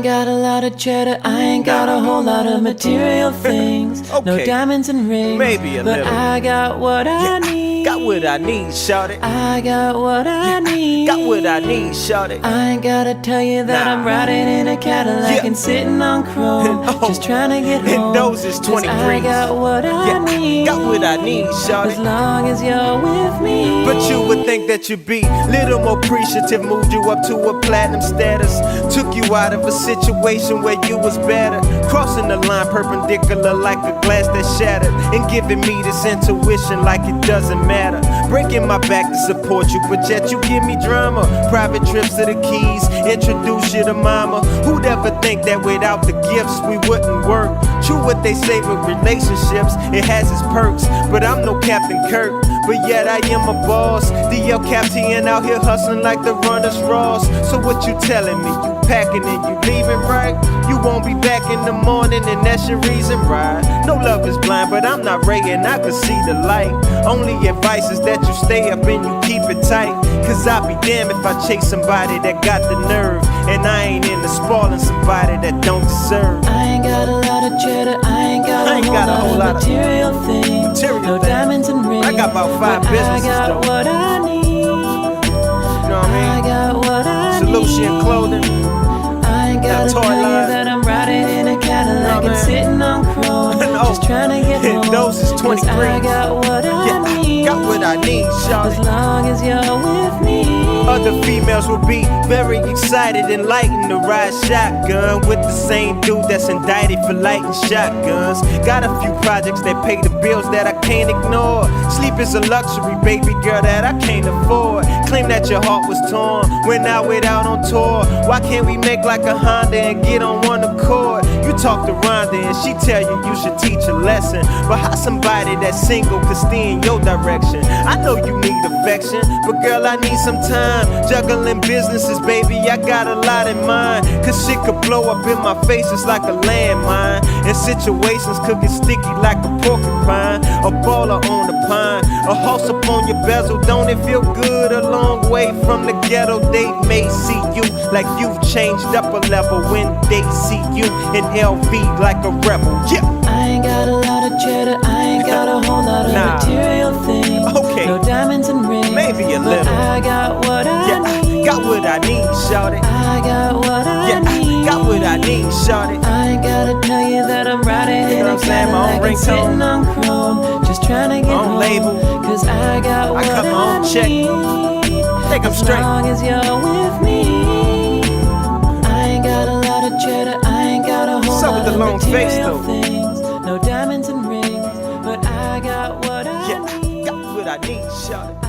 ain't got a lot of cheddar, I ain't got a whole lot of material things. Okay. No diamonds and rings, Maybe a but little. I got what I need. Got what I need, shawty. I got what I need. Got what I need, shawty. I ain't gotta tell you that I'm riding in a Cadillac Yeah. and sitting on chrome, Oh. just trying to get And home. those is 'Cause 23s. I got what I need. Got what I need, As shawty. long as you're with me. But you would think that you'd be little more appreciative. Moved you up to a platinum status. Took you out of a situation where you was better. Crossing the line perpendicular like a glass that shattered. And giving me this intuition like it doesn't matter. Breaking my back to support you, but yet you give me drama. Private trips to the Keys, introduce you to mama. Who'd ever think that without the gifts we wouldn't work? True what they say with relationships, it has its perks. But I'm no Captain Kirk, but yet I am a boss. DL Captain out here hustling like the runners Ross. So what you telling me? You packing and you leaving, right? You won't be back in the morning and that's your reason, right? No love is blind, but I'm not Ray and I can see the light. Only advice is that you stay up and you keep it tight. Cause I'll be damned if I chase somebody that got the nerve. And I ain't into spoiling somebody that don't deserve. I ain't got a lot of cheddar, I ain't got a whole lot of material things. No diamonds and rings, I got about 5 but businesses I got though. what I need. You know what I I got what I mean? need. Solution clothing. I ain't gotta toy tell you line. that I'm riding in a Cadillac No, and man. sitting on chrome, No. just trying to get home. Those is 'Cause 23. I got what I need. Got what I need, As shawty. long as you're with me. Other females will be very excited and lighting to ride shotgun with the same dude that's indicted for lighting shotguns. Got a few projects that pay the bills that I can't ignore. Sleep is a luxury, baby girl, that I can't afford. Claim that your heart was torn when I went out on tour. Why can't we make like a Honda and get on one accord? You talk to Rhonda and she tell you should teach a lesson. But how somebody that's single could steer in your direction? I know you need affection, but girl, I need some time. Juggling businesses, baby, I got a lot in mind. Cause shit could blow up in my face just like a landmine. And situations could get sticky like a porcupine. A baller on the pine, a horse upon your bezel. Don't it feel good? A long way from the ghetto. They may see you like you've changed up a level when they see you in LV like a rebel. Yeah. I ain't got a lot of cheddar, I ain't got a whole lot of material things. Okay. No diamonds and rings, Maybe a but little. I got what I need. Got what I need, shawty. I got what I need. Got what I need, shawty. I ain't gotta tell you that I'm riding in a Cadillac and sitting on chrome, just trying to get home. Label. Cause I got what cut my I own check. need. Think I'm As straight. long as you're with me. I ain't got a lot of cheddar, I ain't got a whole What's up lot with the of long face, material though? things. No diamonds and rings, but I got what I need. Got what I need, shawty.